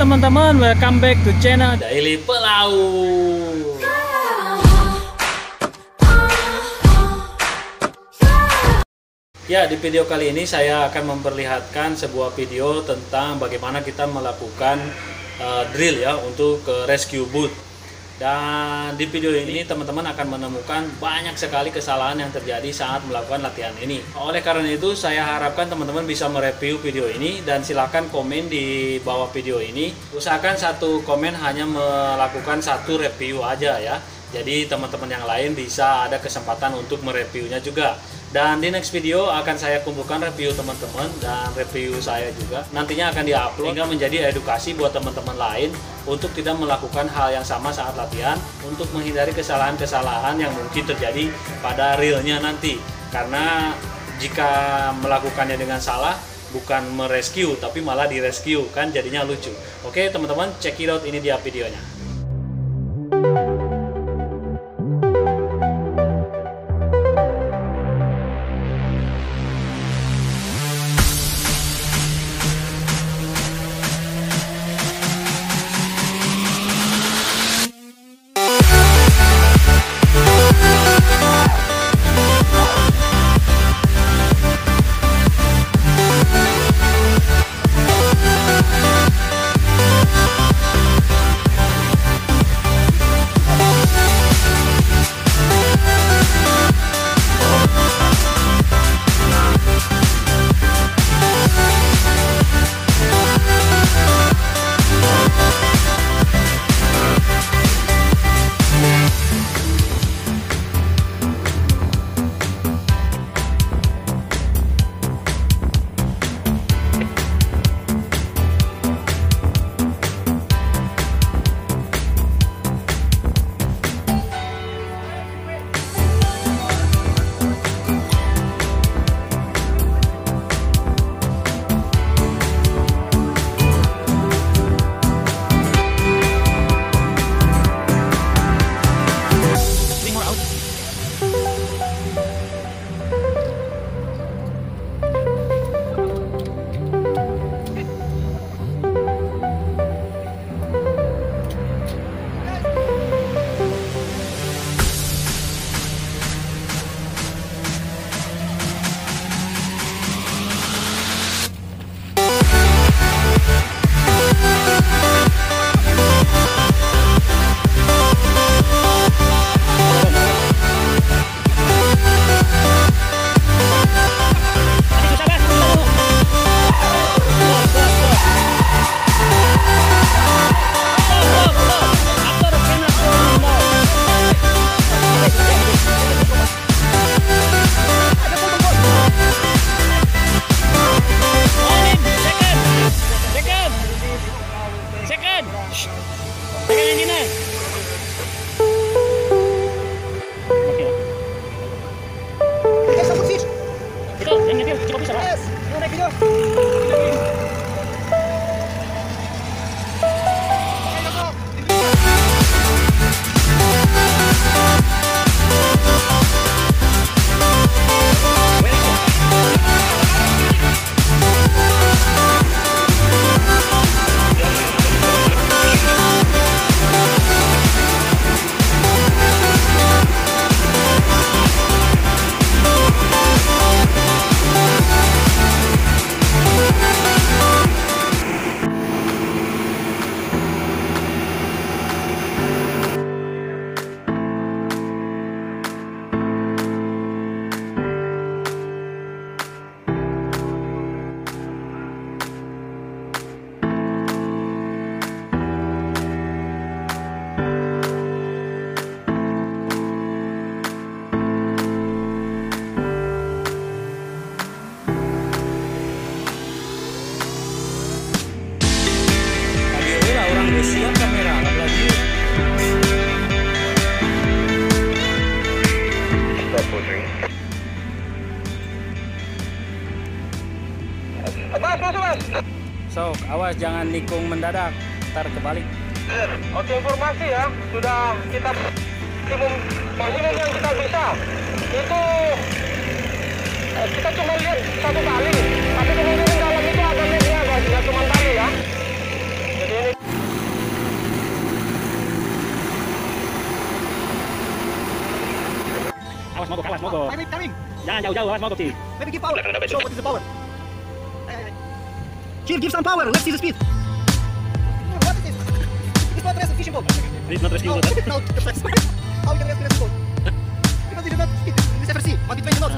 teman-teman, welcome back to channel Daily Pelaut. Ya, di video kali ini saya akan memperlihatkan sebuah video tentang bagaimana kita melakukan drill ya untuk rescue boat. Dan di video ini teman-teman akan menemukan banyak sekali kesalahan yang terjadi saat melakukan latihan ini. Oleh karena itu saya harapkan teman-teman bisa mereview video ini, dan silakan komen di bawah video ini. Usahakan satu komen hanya melakukan satu review aja ya. Jadi teman-teman yang lain bisa ada kesempatan untuk mereviewnya juga. Dan di next video akan saya kumpulkan review teman-teman dan review saya juga. Nantinya akan diupload hingga menjadi edukasi buat teman-teman lain untuk tidak melakukan hal yang sama saat latihan, untuk menghindari kesalahan-kesalahan yang mungkin terjadi pada realnya nanti. Karena jika melakukannya dengan salah, bukan merescue tapi malah direscue, kan jadinya lucu. Oke teman-teman, check it out, ini dia videonya. Siap kamera, lagi. So, awas jangan nikung mendadak, ntar kebalik. Oke, informasi ya, sudah kita maksimum yang kita bisa. Itu kita cuma lihat satu kali, tapi kemungkinan dalam itu ada netnya, nggak cuma tali ya. Jadi ini Jangan jauh-jauh, small cup tea. Maybe give power. Show what is the power. Give some power. Let's see the speed. What is this? It's not rescue fishing boat. This not rescue boat. No, how you can rescue boat? Because it is not speed. This FRC. 120 knots.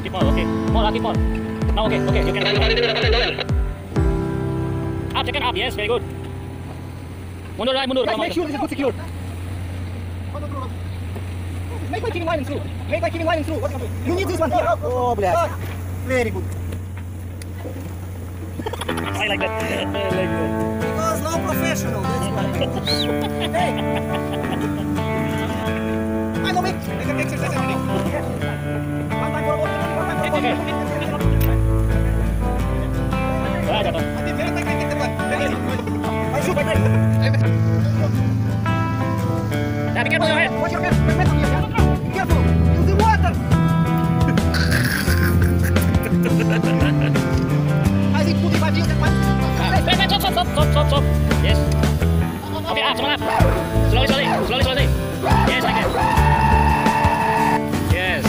More. Okay, more. Now, okay, you can. Up, second up. Yes, very good. Mundur. Make sure this is good secured. Make my killing line through. What you do? You need this one here. Oh, bless. Very good. I like that. Because no professional. That's why. Hey. I know make exercise every day. One time for a walk. Okay. Wala jatuh. I shoot my break. Nah, be careful your head. Watch your head. Be careful. Use the water. I think 45 years. Stop. Yes. Okay, semangat. Slowly. Yes, like that. Yes.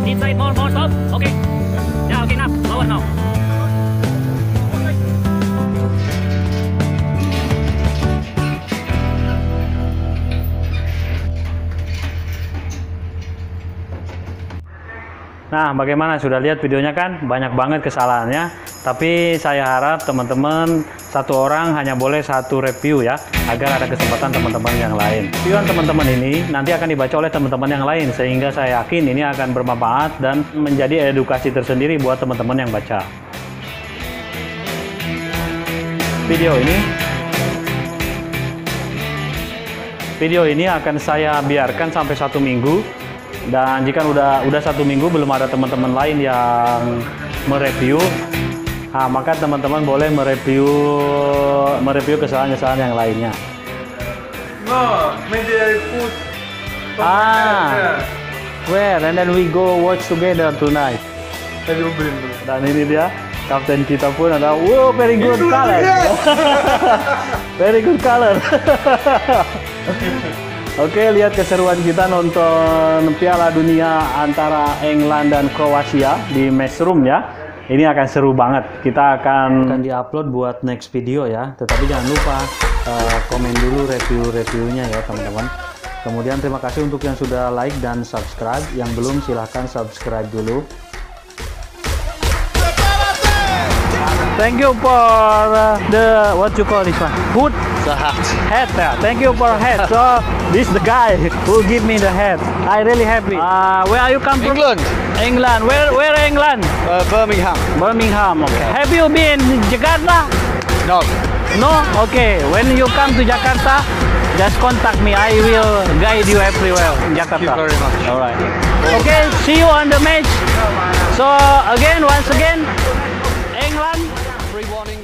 Inside, more, stop. Okay. Yeah, okay, enough. Lower now. Nah, bagaimana? Sudah lihat videonya kan? Banyak banget kesalahannya. Tapi saya harap teman-teman satu orang hanya boleh satu review ya, agar ada kesempatan teman-teman yang lain. Reviewan teman-teman ini nanti akan dibaca oleh teman-teman yang lain, sehingga saya yakin ini akan bermanfaat dan menjadi edukasi tersendiri buat teman-teman yang baca. Video ini akan saya biarkan sampai 1 minggu. Dan jika udah 1 minggu belum ada teman-teman lain yang mereview, maka teman-teman boleh mereview kesalahan-kesalahan yang lainnya. No, maybe I put. Where? And then we go watch together tonight. Dan ini dia, kapten kita pun ada. Wow, very good color. Very good color. Oke, lihat keseruan kita nonton Piala Dunia antara England dan Kroasia di Matchroom ya. Ini akan seru banget. Kita akan diupload buat next video ya. Tetapi jangan lupa komen dulu review-reviewnya ya teman-teman. Kemudian terima kasih untuk yang sudah like dan subscribe. Yang belum silahkan subscribe dulu. Thank you for the what you call this one? Hood? The hat. Thank you for hat. So this the guy who give me the hat. I really happy. Where are you come from? England. Where England? Birmingham. Okay. Have you been in Jakarta? No. No? Okay. When you come to Jakarta, just contact me. I will guide you everywhere in Jakarta. Thank you very much. All right. Okay. See you on the match. So again, once again, England. Free warning.